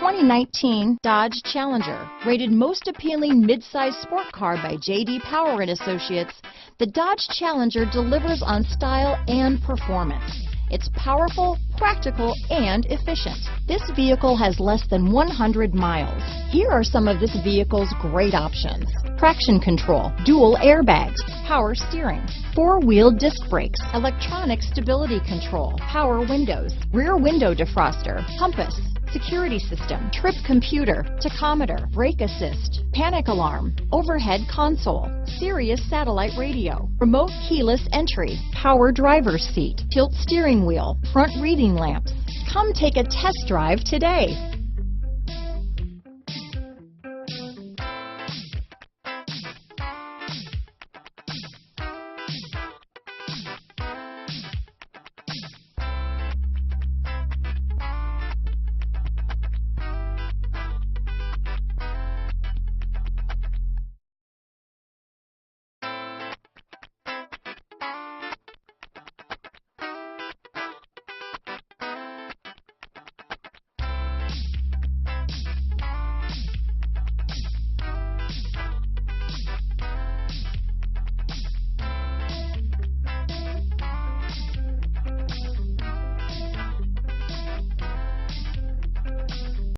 2019 Dodge Challenger. Rated most appealing midsize sport car by J.D. Power and Associates, the Dodge Challenger delivers on style and performance. It's powerful, practical, and efficient. This vehicle has less than 100 miles. Here are some of this vehicle's great options: traction control, dual airbags, power steering, four-wheel disc brakes, electronic stability control, power windows, rear window defroster, compass, security system, trip computer, tachometer, brake assist, panic alarm, overhead console, Sirius Satellite Radio, remote keyless entry, power driver's seat, tilt steering wheel, front reading lamps. Come take a test drive today.